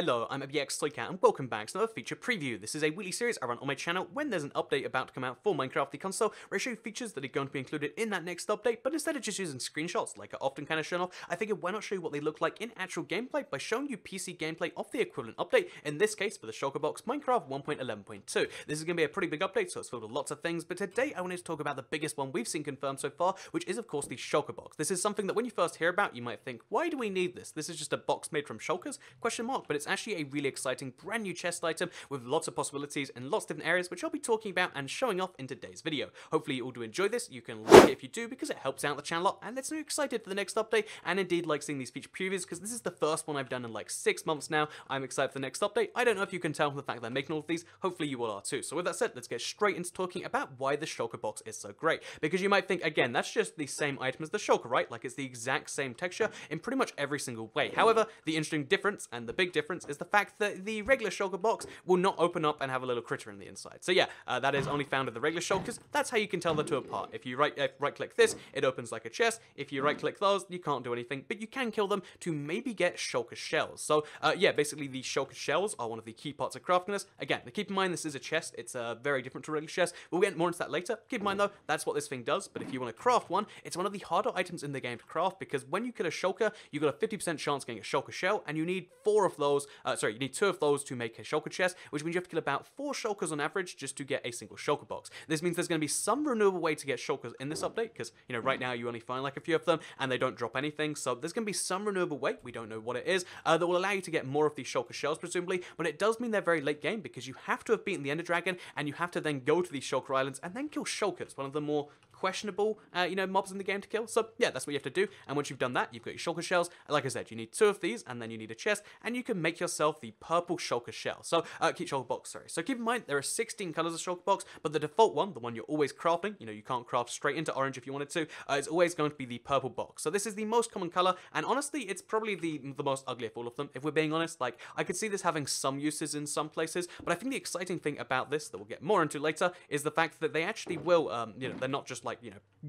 Hello, I'm Shulker and welcome back to another feature preview. This is a weekly series I run on my channel when there's an update about to come out for Minecraft the console, where I show you features that are going to be included in that next update, but instead of just using screenshots like I often kind of show off, I figured why not show you what they look like in actual gameplay by showing you PC gameplay of the equivalent update, in this case for the Shulker box, Minecraft 1.11.2. This is going to be a pretty big update, so it's filled with lots of things, but today I wanted to talk about the biggest one we've seen confirmed so far, which is of course the Shulker box. This is something that when you first hear about, you might think, why do we need this? This is just a box made from Shulkers? But it's actually a really exciting brand new chest item with lots of possibilities in lots of different areas, which I'll be talking about and showing off in today's video. Hopefully you all do enjoy this. You can like it if you do, because it helps out the channel a lot and lets me excited for the next update, and indeed like seeing these feature previews because this is the first one I've done in like 6 months now. I'm excited for the next update. I don't know if you can tell from the fact that I'm making all of these. Hopefully you all are too. So with that said, let's get straight into talking about why the Shulker box is so great, because you might think, again, that's just the same item as the Shulker, right? Like it's the exact same texture in pretty much every single way. However, the interesting difference and the big difference is the fact that the regular Shulker box will not open up and have a little critter in the inside. So yeah, that is only found in the regular Shulkers. That's how you can tell the two apart. If you right click this, it opens like a chest. If you right click those, you can't do anything, but you can kill them to maybe get Shulker shells. So yeah, basically the Shulker shells are one of the key parts of crafting this. Again, keep in mind this is a chest. It's very different to a regular chest. We'll get more into that later. Keep in mind though, that's what this thing does. But if you want to craft one, it's one of the harder items in the game to craft, because when you kill a Shulker, you got a 50% chance getting a Shulker shell, and you need 4 of those. You need 2 of those to make a Shulker chest, which means you have to kill about 4 Shulkers on average just to get a single Shulker box. This means there's going to be some renewable way to get Shulkers in this update, because, you know, right now you only find like a few of them, and they don't drop anything, so there's going to be some renewable way, we don't know what it is, that will allow you to get more of these Shulker shells, presumably, but it does mean they're very late game, because you have to have beaten the Ender Dragon, and you have to then go to these Shulker Islands, and then kill Shulkers, one of the more questionable, mobs in the game to kill. So yeah, that's what you have to do, and once you've done that, you've got your Shulker shells. Like I said, you need 2 of these, and then you need a chest, and you can make yourself the purple Shulker shell. So, Shulker box, sorry. So keep in mind, there are 16 colors of Shulker box, but the default one, the one you're always crafting, you can't craft straight into orange if you wanted to, is always going to be the purple box. So this is the most common color, and honestly, it's probably the most ugly of all of them, if we're being honest. Like, I could see this having some uses in some places, but I think the exciting thing about this, that we'll get more into later, is the fact that they actually will, they're not just like,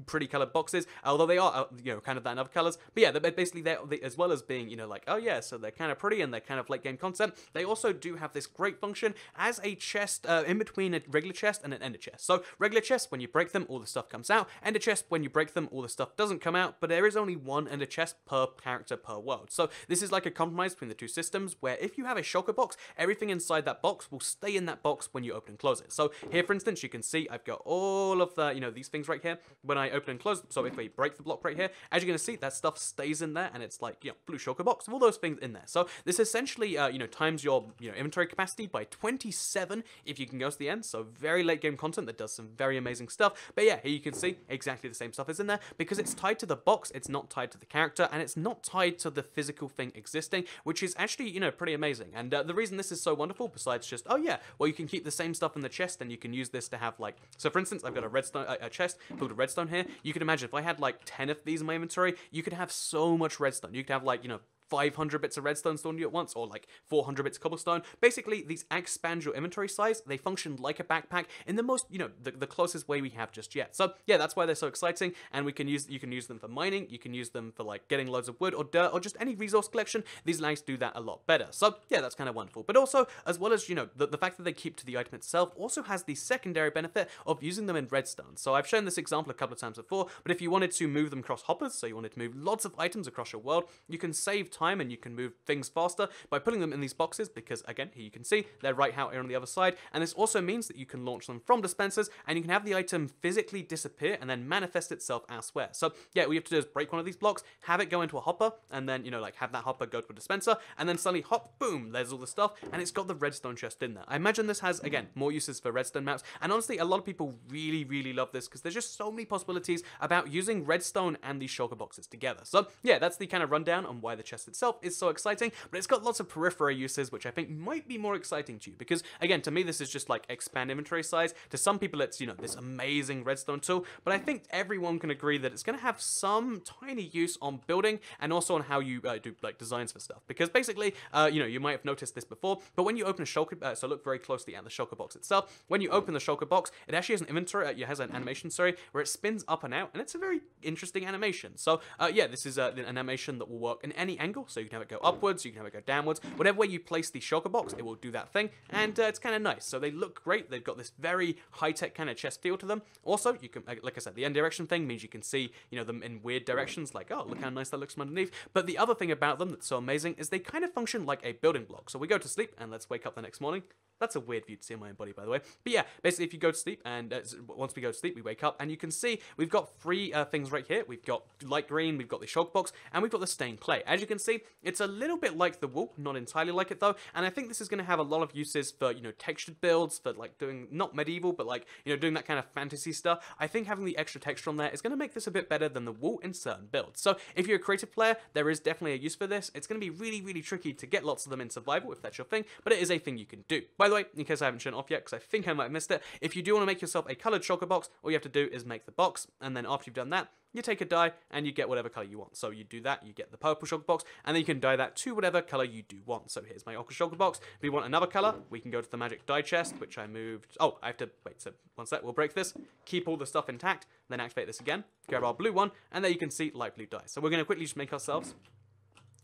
pretty colored boxes, although they are, kind of that in other colors. But yeah, they're basically, as well as being, like, oh yeah, so they're kind of pretty and they're kind of late game content, they also do have this great function as a chest in between a regular chest and an ender chest. So regular chest, when you break them, all the stuff comes out. Ender chest, when you break them, all the stuff doesn't come out, but there is only one ender chest per character per world. So this is like a compromise between the two systems, where if you have a Shulker box, everything inside that box will stay in that box when you open and close it. So here, for instance, you can see I've got all of the, these things right here when I open and close them. So if we break the block right here, as you're going to see, that stuff stays in there, and it's like, blue Shulker box with all those things in there. So this essentially, times your, inventory capacity by 27 if you can go to the end. So very late game content that does some very amazing stuff. But yeah, here you can see exactly the same stuff is in there, because it's tied to the box, it's not tied to the character, and it's not tied to the physical thing existing, which is actually, pretty amazing. And the reason this is so wonderful, besides just, oh yeah, well, you can keep the same stuff in the chest, and you can use this to have like, so for instance, I've got a redstone, a chest filled with redstone here. You can imagine if I had like 10 of these in my inventory, you could have so much redstone. You could have like, 500 bits of redstone stored on you at once, or like 400 bits of cobblestone. Basically, these expand your inventory size. They function like a backpack in the most, the closest way we have just yet. So yeah, that's why they're so exciting, and you can use them for mining, you can use them for like getting loads of wood or dirt or just any resource collection. These allow you to do that a lot better. So yeah, that's kind of wonderful. But also, as well as, the fact that they keep to the item itself also has the secondary benefit of using them in redstone. So I've shown this example a couple of times before, but if you wanted to move them across hoppers, so you wanted to move lots of items across your world, you can save time and you can move things faster by putting them in these boxes, because again, here you can see they're right out here on the other side, and this also means that you can launch them from dispensers, and you can have the item physically disappear and then manifest itself elsewhere. So yeah, all you have to do is break one of these blocks, have it go into a hopper, and then, like have that hopper go to a dispenser, and then suddenly hop, boom, there's all the stuff, and it's got the redstone chest in there. I imagine this has, again, more uses for redstone maps, and honestly, a lot of people really, really love this, because there's just so many possibilities about using redstone and these Shulker boxes together. So yeah, that's the kind of rundown on why the chest itself is so exciting, but it's got lots of peripheral uses, which I think might be more exciting to you, because again, to me, this is just like expand inventory size. To some people, it's, this amazing redstone tool, but I think everyone can agree that it's going to have some tiny use on building, and also on how you do like designs for stuff, because basically, you might have noticed this before, but when you open a Shulker, so look very closely at the Shulker box itself. When you open the Shulker box, it actually has an inventory, it has an animation, sorry, where it spins up and out, and it's a very interesting animation. So yeah, this is an animation that will work in any angle. angle, so you can have it go upwards, you can have it go downwards. Whatever way you place the shulker box, it will do that thing, and it's kind of nice. So they look great. They've got this very high-tech kind of chest feel to them. Also, you can, like I said, the end direction thing means you can see, them in weird directions, like, oh, look how nice that looks from underneath. But the other thing about them that's so amazing is they kind of function like a building block. So we go to sleep, and let's wake up the next morning. That's a weird view to see in my own body, by the way. But yeah, basically, if you go to sleep, and once we go to sleep, we wake up, and you can see we've got three things right here. We've got light green, we've got the shulker box, and we've got the stained clay. As you can see, it's a little bit like the wool, not entirely like it though, and I think this is going to have a lot of uses for, textured builds, for like doing, not medieval, but like, doing that kind of fantasy stuff. I think having the extra texture on there is going to make this a bit better than the wool in certain builds. So if you're a creative player, there is definitely a use for this. It's going to be really, really tricky to get lots of them in survival if that's your thing, but it is a thing you can do. By the way, in case I haven't shown it off yet, because I think I might have missed it, if you do want to make yourself a colored shulker box, all you have to do is make the box, and then after you've done that, you take a dye and you get whatever color you want. So you do that, you get the purple shulker box, and then you can dye that to whatever color you do want. So here's my ochre shulker box. If we want another color, we can go to the magic dye chest, which I moved. Oh, I have to wait. So one sec, we'll break this, keep all the stuff intact, then activate this again, grab our blue one, and there you can see light blue dye. So we're going to quickly just make ourselves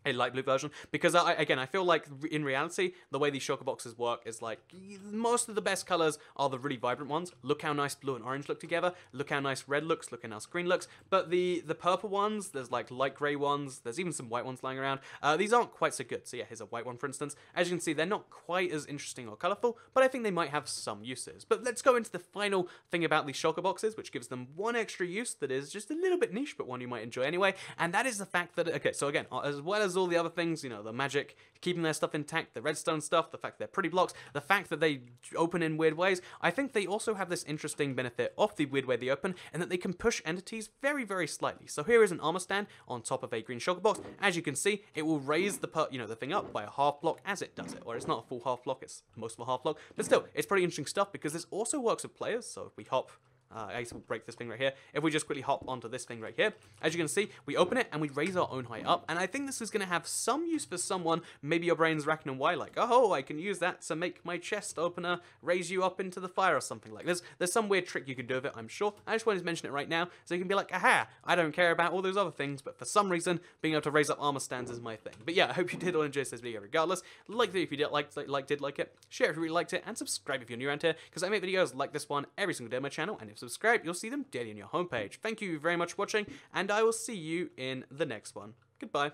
a light blue version, because I feel like in reality the way these shulker boxes work is like most of the best colors are the really vibrant ones. Look how nice blue and orange look together, look how nice red looks, look how nice green looks. But the purple ones, there's like light gray ones, there's even some white ones lying around, these aren't quite so good. So yeah, here's a white one for instance. As you can see, they're not quite as interesting or colorful, but I think they might have some uses. But let's go into the final thing about these shulker boxes, which gives them one extra use that is just a little bit niche, but one you might enjoy anyway, and that is the fact that, okay, so again, as well as all the other things, the magic, keeping their stuff intact, the redstone stuff, the fact they're pretty blocks, the fact that they open in weird ways, I think they also have this interesting benefit of the weird way they open, and that they can push entities very, very slightly. So here is an armor stand on top of a green shulker box. As you can see, it will raise the the thing up by a half block as it does it, or it's not a full half block, it's most of a half block, but still, it's pretty interesting stuff because this also works with players. So if we hop, I guess we'll break this thing right here. If we just quickly hop onto this thing right here, as you can see, we open it and we raise our own height up. And I think this is going to have some use for someone. Maybe your brain's racking and why, like, oh, I can use that to make my chest opener raise you up into the fire or something like this. There's some weird trick you can do with it, I'm sure. I just wanted to mention it right now so you can be like, aha, I don't care about all those other things, but for some reason, being able to raise up armor stands is my thing. But yeah, I hope you did all enjoy this video regardless. Like the video if you did like it, share if you really liked it, and subscribe if you're new around here, because I make videos like this one every single day on my channel, and if you subscribe, you'll see them daily on your homepage. Thank you very much for watching, and I will see you in the next one. Goodbye.